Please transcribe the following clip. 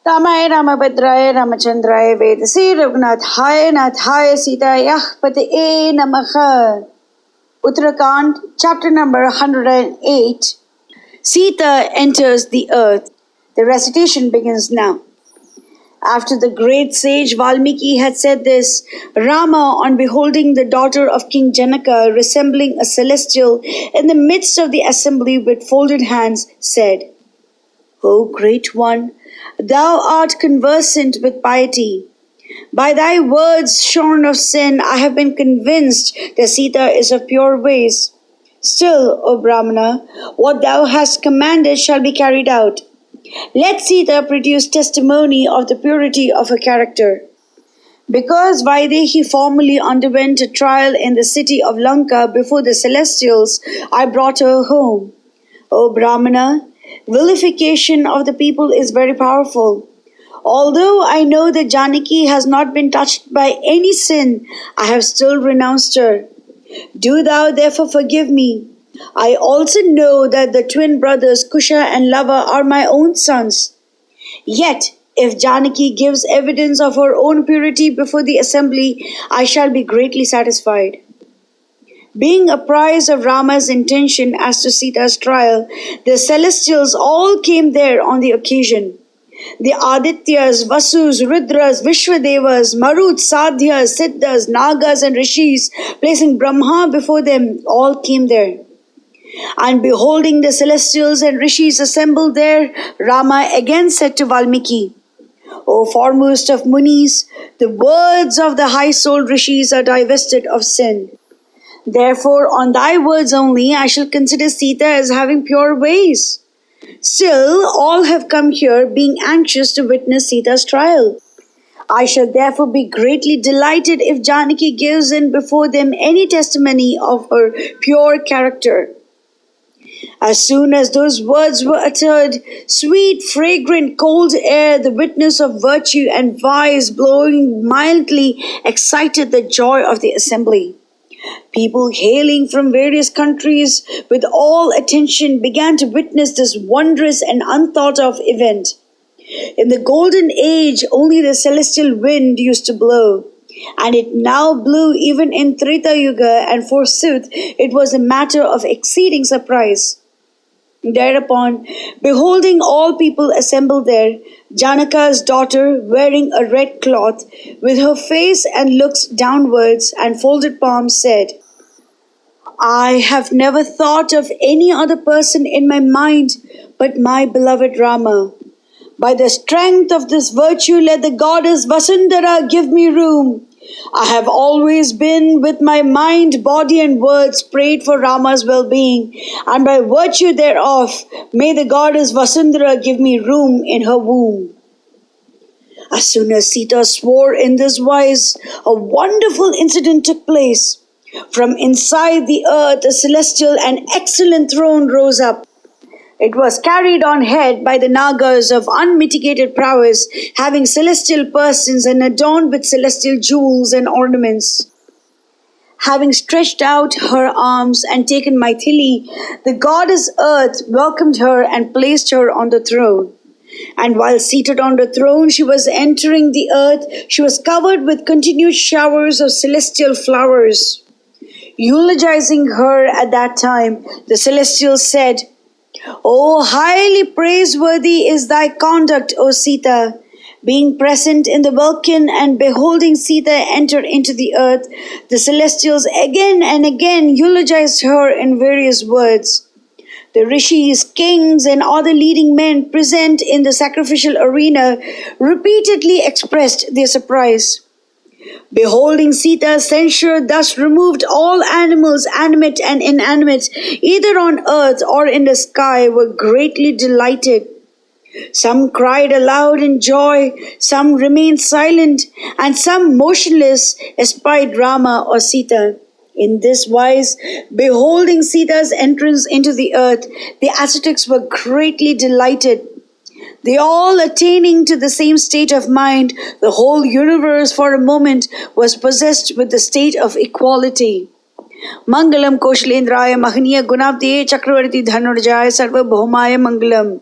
रामाय रामभद्राय रामचंद्राय वेदसे रघुनाथाय नाथाय सीतायाः पतये नमः. Uttarakhand, chapter number 108. Sita enters the earth. The recitation begins now. After the great sage Valmiki had said this, Rama, on beholding the daughter of King Janaka resembling a celestial in the midst of the assembly with folded hands, said, O great one, thou art conversant with piety. By thy words shorn of sin, I have been convinced that Sita is of pure ways. Still, O Brahmana, what thou hast commanded shall be carried out. Let Sita produce testimony of the purity of her character. Because Vaidehi formerly underwent a trial in the city of Lanka before the celestials, I brought her home. O Brahmana, vilification of the people is very powerful. Although I know that Janaki has not been touched by any sin, I have still renounced her. Do thou therefore forgive me. I also know that the twin brothers Kusha and Lava are my own sons. Yet, if Janaki gives evidence of her own purity before the assembly, I shall be greatly satisfied. Being apprised of Rama's intention as to Sita's trial, the celestials all came there on the occasion. The Adityas, Vasus, Rudras, Vishwadevas, Maruts, Sadhyas, Siddhas, Nagas and Rishis, placing Brahma before them, all came there. And beholding the celestials and Rishis assembled there, Rama again said to Valmiki, O foremost of Munis, the words of the high-souled Rishis are divested of sin. Therefore, on thy words only, I shall consider Sita as having pure ways. Still, all have come here being anxious to witness Sita's trial. I shall therefore be greatly delighted if Janaki gives in before them any testimony of her pure character. As soon as those words were uttered, sweet, fragrant, cold air, the witness of virtue and vice blowing mildly, excited the joy of the assembly. People hailing from various countries with all attention began to witness this wondrous and unthought of event. In the golden age, only the celestial wind used to blow, and it now blew even in Treta Yuga, and forsooth it was a matter of exceeding surprise. Thereupon, beholding all people assembled there, Janaka's daughter, wearing a red cloth, with her face and looks downwards and folded palms, said, I have never thought of any other person in my mind but my beloved Rama. By the strength of this virtue, let the goddess Vasundhara give me room. I have always been, with my mind, body and words, prayed for Rama's well-being, and by virtue thereof, may the goddess Vasundhara give me room in her womb. As soon as Sita swore in this wise, a wonderful incident took place. From inside the earth, a celestial and excellent throne rose up. It was carried on head by the Nagas of unmitigated prowess, having celestial persons and adorned with celestial jewels and ornaments. Having stretched out her arms and taken Maithili, the goddess Earth welcomed her and placed her on the throne. And while seated on the throne, she was entering the earth, she was covered with continued showers of celestial flowers. Eulogizing her at that time, the celestials said, O highly praiseworthy is thy conduct, O Sita. Being present in the welkin and beholding Sita enter into the earth, the celestials again and again eulogized her in various words. The rishis, kings, and other leading men present in the sacrificial arena repeatedly expressed their surprise. Beholding Sita, censure thus removed all animals, animate and inanimate, either on earth or in the sky, were greatly delighted. Some cried aloud in joy, some remained silent, and some motionless espied Rama or Sita. In this wise, beholding Sita's entrance into the earth, the ascetics were greatly delighted. They all attaining to the same state of mind, the whole universe for a moment was possessed with the state of equality. Mangalam Koshalendraya Mahaniya Gunavdiye Chakravarti Dhanurjaya Sarva Bhaumaya Mangalam.